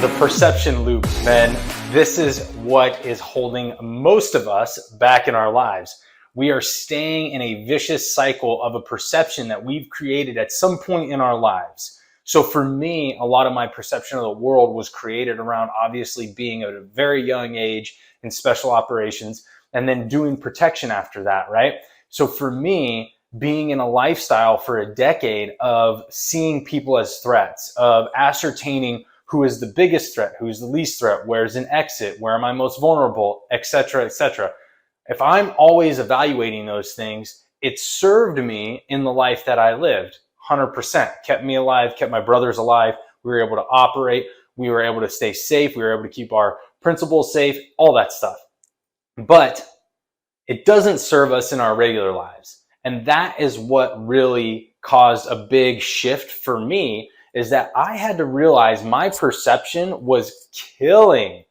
The perception loop, man. This is what is holding most of us back in our lives. We are staying in a vicious cycle of a perception that we've created at some point in our lives. So for me, a lot of my perception of the world was created around obviously being at a very young age in special operations and then doing protection after that, right? So for me, being in a lifestyle for a decade of seeing people as threats, of ascertaining who is the biggest threat, who's the least threat, where's an exit, where am I most vulnerable, etc., etc. If I'm always evaluating those things, it served me in the life that I lived, 100%. Kept me alive, kept my brothers alive. We were able to operate. We were able to stay safe. We were able to keep our principals safe, all that stuff. But it doesn't serve us in our regular lives. And that is what really caused a big shift for me, is that I had to realize my perception was killing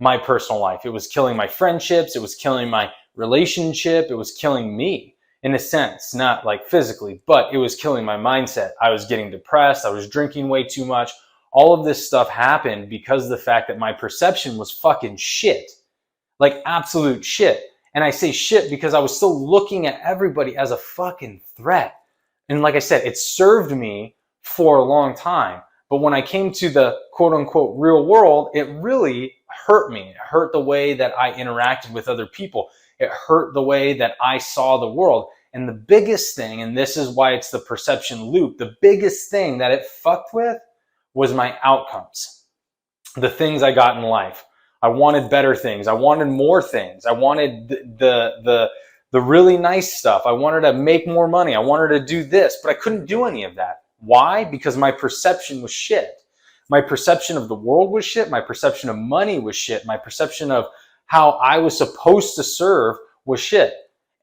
my personal life. It was killing my friendships. It was killing my relationship. It was killing me in a sense, not like physically, but it was killing my mindset. I was getting depressed. I was drinking way too much. All of this stuff happened because of the fact that my perception was fucking shit, like absolute shit. And I say shit because I was still looking at everybody as a fucking threat. And like I said, it served me for a long time. But when I came to the quote unquote real world, it really hurt me. It hurt the way that I interacted with other people. It hurt the way that I saw the world. And the biggest thing, and this is why it's the perception loop, the biggest thing that it fucked with was my outcomes. The things I got in life. I wanted better things. I wanted more things. I wanted the really nice stuff. I wanted to make more money. I wanted to do this, but I couldn't do any of that. Why? Because my perception was shit. My perception of the world was shit. My perception of money was shit. My perception of how I was supposed to serve was shit.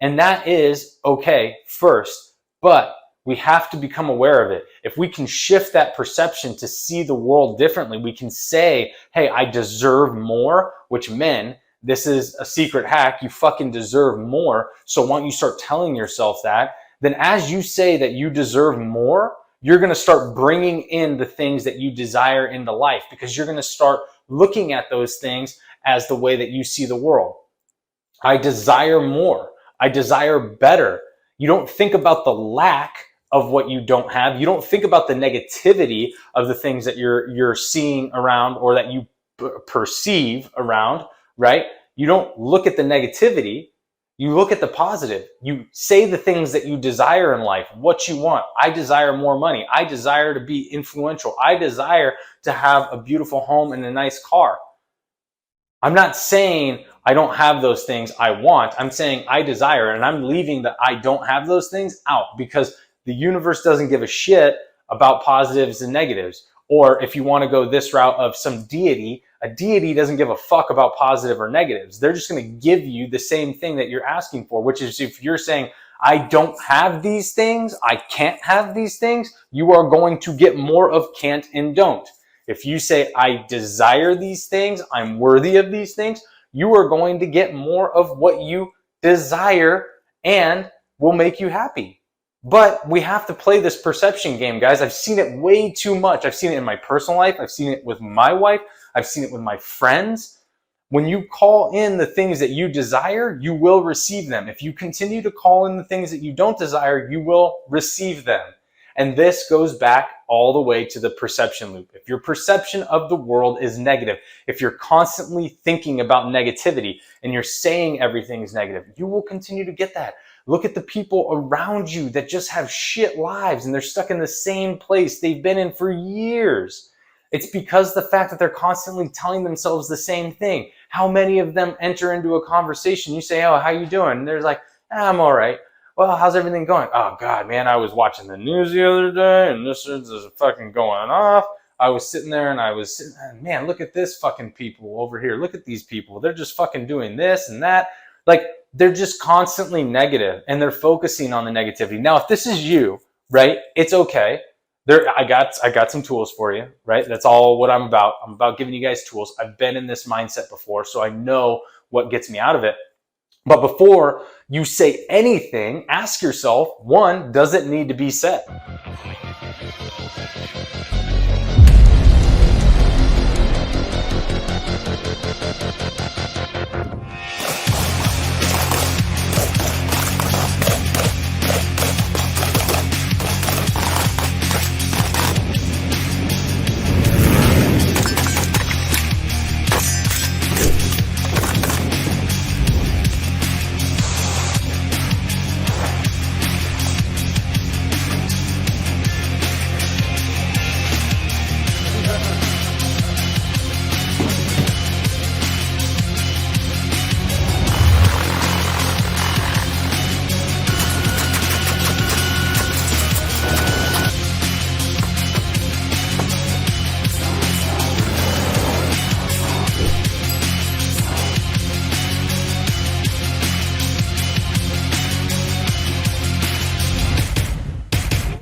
And that is okay first, but we have to become aware of it. If we can shift that perception to see the world differently, we can say, hey, I deserve more, which men, this is a secret hack. You fucking deserve more. So why don't you start telling yourself that? Then as you say that you deserve more, you're going to start bringing in the things that you desire into life, because you're going to start looking at those things as the way that you see the world. I desire more. I desire better. You don't think about the lack of what you don't have. You don't think about the negativity of the things that you're seeing around or that you perceive around, right? You don't look at the negativity. You look at the positive. You say the things that you desire in life, what you want. I desire more money. I desire to be influential. I desire to have a beautiful home and a nice car. I'm not saying I don't have those things I want. I'm saying I desire, and I'm leaving the I don't have those things out, because the universe doesn't give a shit about positives and negatives. Or if you want to go this route of some deity, a deity doesn't give a fuck about positive or negatives. They're just going to give you the same thing that you're asking for, which is if you're saying, I don't have these things, I can't have these things, you are going to get more of can't and don't. If you say, I desire these things, I'm worthy of these things, you are going to get more of what you desire and will make you happy. But we have to play this perception game, guys. I've seen it way too much. I've seen it in my personal life. I've seen it with my wife. I've seen it with my friends. When you call in the things that you desire, you will receive them. If you continue to call in the things that you don't desire, you will receive them. And this goes back all the way to the perception loop. If your perception of the world is negative, if you're constantly thinking about negativity and you're saying everything's negative, you will continue to get that. Look at the people around you that just have shit lives and they're stuck in the same place they've been in for years. It's because the fact that they're constantly telling themselves the same thing. How many of them enter into a conversation? You say, oh, how you doing? And they're like, I'm all right. Well, how's everything going? Oh, God, man, I was watching the news the other day and this is fucking going off. I was sitting there and I was sitting, man, look at this fucking people over here. Look at these people. They're just fucking doing this and that. Like, they're just constantly negative and they're focusing on the negativity. Now, if this is you, right, it's okay. I got some tools for you, right? That's all what I'm about. I'm about giving you guys tools. I've been in this mindset before, so I know what gets me out of it. But before you say anything, ask yourself, one, does it need to be said?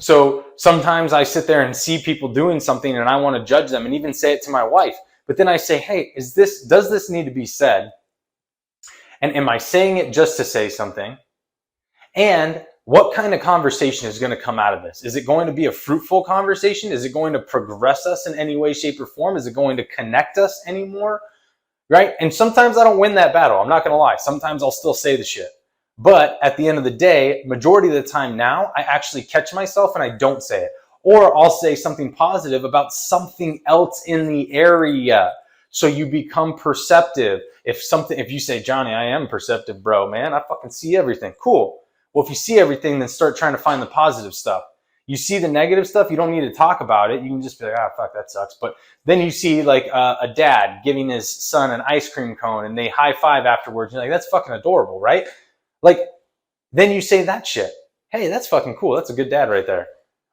So sometimes I sit there and see people doing something and I want to judge them and even say it to my wife. But then I say, hey, does this need to be said? And am I saying it just to say something? And what kind of conversation is going to come out of this? Is it going to be a fruitful conversation? Is it going to progress us in any way, shape, or form? Is it going to connect us anymore? Right? And sometimes I don't win that battle. I'm not going to lie. Sometimes I'll still say the shit. But at the end of the day, majority of the time now, I actually catch myself and I don't say it. Or I'll say something positive about something else in the area. So you become perceptive. If you say, Johnny, I am perceptive, bro, man, I fucking see everything. Cool. Well, if you see everything, then start trying to find the positive stuff. You see the negative stuff, you don't need to talk about it. You can just be like, fuck, that sucks. But then you see like a dad giving his son an ice cream cone and they high five afterwards. You're like, that's fucking adorable, right? Like, then you say that shit. Hey, that's fucking cool. That's a good dad right there.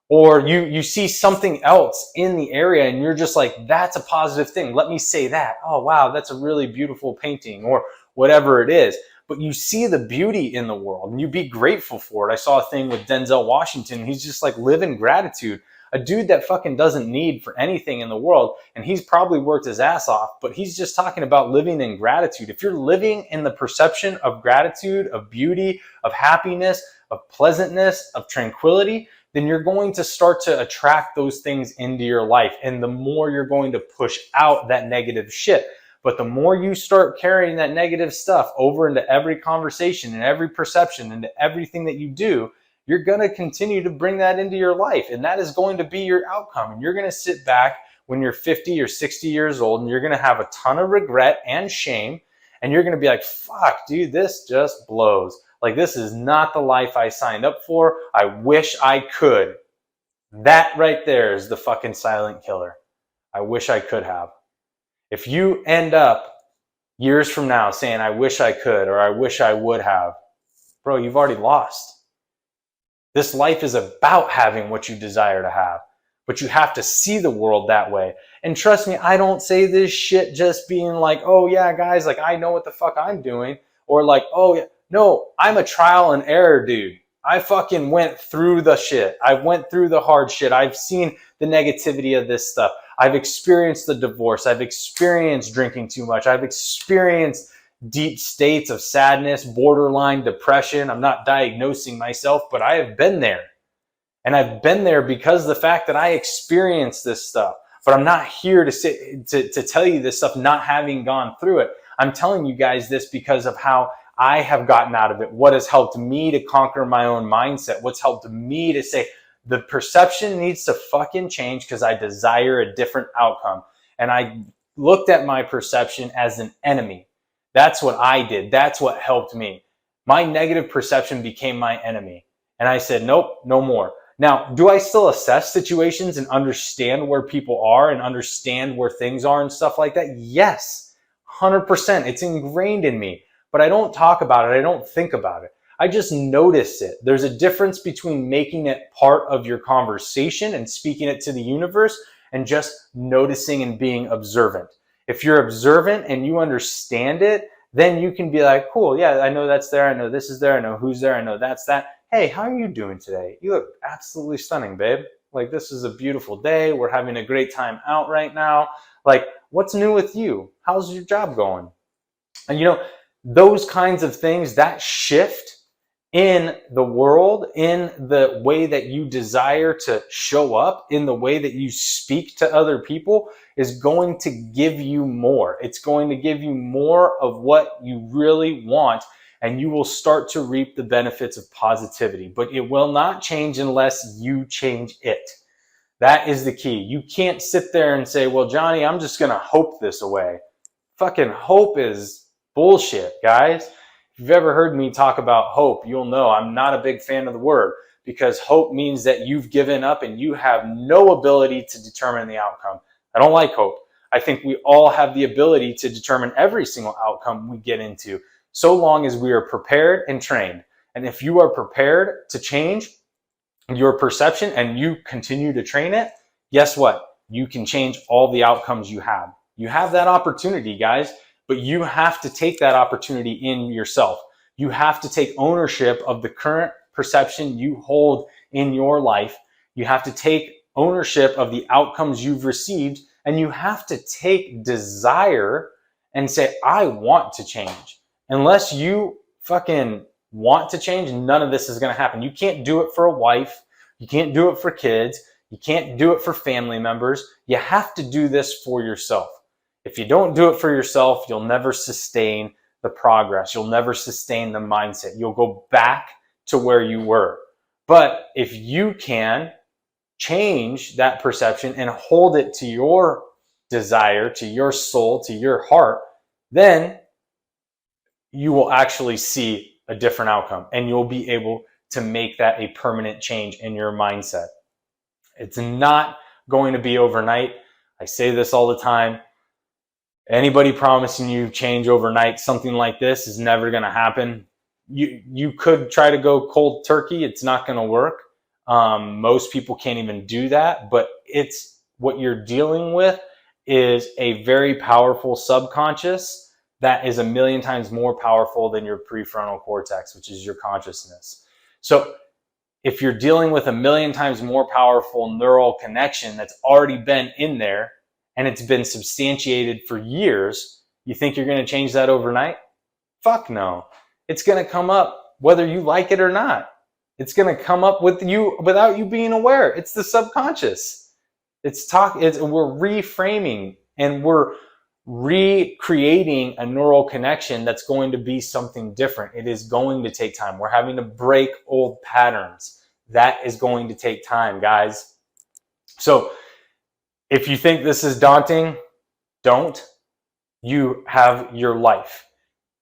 Or you see something else in the area and you're just like, that's a positive thing. Let me say that. Oh, wow, that's a really beautiful painting or whatever it is. But you see the beauty in the world and you be grateful for it. I saw a thing with Denzel Washington. He's just like, live in gratitude. A dude that fucking doesn't need for anything in the world. And he's probably worked his ass off, but he's just talking about living in gratitude. If you're living in the perception of gratitude, of beauty, of happiness, of pleasantness, of tranquility, then you're going to start to attract those things into your life. And the more you're going to push out that negative shit. But the more you start carrying that negative stuff over into every conversation and every perception, into everything that you do, you're going to continue to bring that into your life. And that is going to be your outcome. And you're going to sit back when you're 50 or 60 years old and you're going to have a ton of regret and shame. And you're going to be like, fuck, dude, this just blows. Like, this is not the life I signed up for. I wish I could. That right there is the fucking silent killer. I wish I could have. If you end up years from now saying, I wish I could, or I wish I would have, bro, you've already lost. This life is about having what you desire to have, but you have to see the world that way. And trust me, I don't say this shit just being like, oh yeah, guys, like I know what the fuck I'm doing. Or like, oh yeah, no, I'm a trial and error dude. I fucking went through the shit. I went through the hard shit. I've seen the negativity of this stuff. I've experienced the divorce. I've experienced drinking too much. I've experienced deep states of sadness, borderline depression. I'm not diagnosing myself, but I have been there. And I've been there because of the fact that I experienced this stuff. But I'm not here to tell you this stuff not having gone through it. I'm telling you guys this because of how I have gotten out of it. What has helped me to conquer my own mindset. What's helped me to say the perception needs to fucking change because I desire a different outcome. And I looked at my perception as an enemy. That's what I did. That's what helped me. My negative perception became my enemy. And I said, nope, no more. Now, do I still assess situations and understand where people are and understand where things are and stuff like that? Yes, 100%. It's ingrained in me. But I don't talk about it. I don't think about it. I just notice it. There's a difference between making it part of your conversation and speaking it to the universe and just noticing and being observant. If you're observant and you understand it, then you can be like, cool, yeah, I know that's there. I know this is there. I know who's there. I know that's that. Hey, how are you doing today? You look absolutely stunning, babe. Like, this is a beautiful day. We're having a great time out right now. Like, what's new with you? How's your job going? And you know, those kinds of things, that shift in the world, in the way that you desire to show up, in the way that you speak to other people, is going to give you more. It's going to give you more of what you really want, and you will start to reap the benefits of positivity. But it will not change unless you change it. That is the key. You can't sit there and say, well, Johnny, I'm just going to hope this away. Fucking hope is bullshit, guys. If you've ever heard me talk about hope, you'll know I'm not a big fan of the word, because hope means that you've given up and you have no ability to determine the outcome. I don't like hope. I think we all have the ability to determine every single outcome we get into, so long as we are prepared and trained. And if you are prepared to change your perception and you continue to train it, guess what? You can change all the outcomes you have. You have that opportunity, guys, but you have to take that opportunity in yourself. You have to take ownership of the current perception you hold in your life. You have to take ownership of the outcomes you've received, and you have to take desire and say, I want to change. Unless you fucking want to change, none of this is going to happen. You can't do it for a wife. You can't do it for kids. You can't do it for family members. You have to do this for yourself. If you don't do it for yourself, you'll never sustain the progress. You'll never sustain the mindset. You'll go back to where you were. But if you can change that perception and hold it to your desire, to your soul, to your heart, then you will actually see a different outcome, and you'll be able to make that a permanent change in your mindset. It's not going to be overnight. I say this all the time. Anybody promising you change overnight, something like this, is never going to happen. You could try to go cold turkey. It's not going to work. Most people can't even do that, but it's what you're dealing with is a very powerful subconscious that is 1,000,000 times more powerful than your prefrontal cortex, which is your consciousness. So if you're dealing with 1,000,000 times more powerful neural connection that's already been in there and it's been substantiated for years, you think you're going to change that overnight? Fuck no. It's going to come up whether you like it or not. It's going to come up with you without you being aware. It's the subconscious. We're reframing and we're recreating a neural connection that's going to be something different. It is going to take time. We're having to break old patterns. That is going to take time, guys. So if you think this is daunting, don't. You have your life.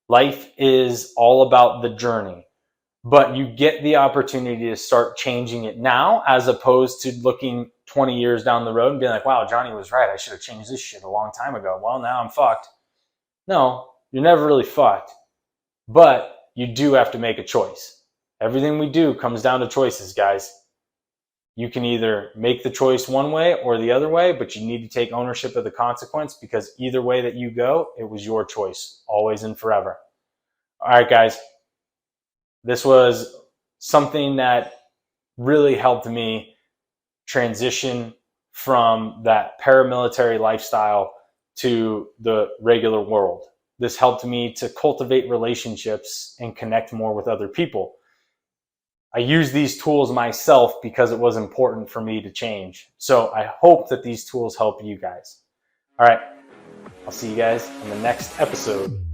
Life is all about the journey, but you get the opportunity to start changing it now, as opposed to looking 20 years down the road and being like, wow, Johnny was right. I should have changed this shit a long time ago. Well, now I'm fucked. No, you're never really fucked, but you do have to make a choice. Everything we do comes down to choices, guys. You can either make the choice one way or the other way, but you need to take ownership of the consequence, because either way that you go, it was your choice, always and forever. All right, guys. This was something that really helped me transition from that paramilitary lifestyle to the regular world. This helped me to cultivate relationships and connect more with other people. I use these tools myself because it was important for me to change. So I hope that these tools help you guys. All right. I'll see you guys in the next episode.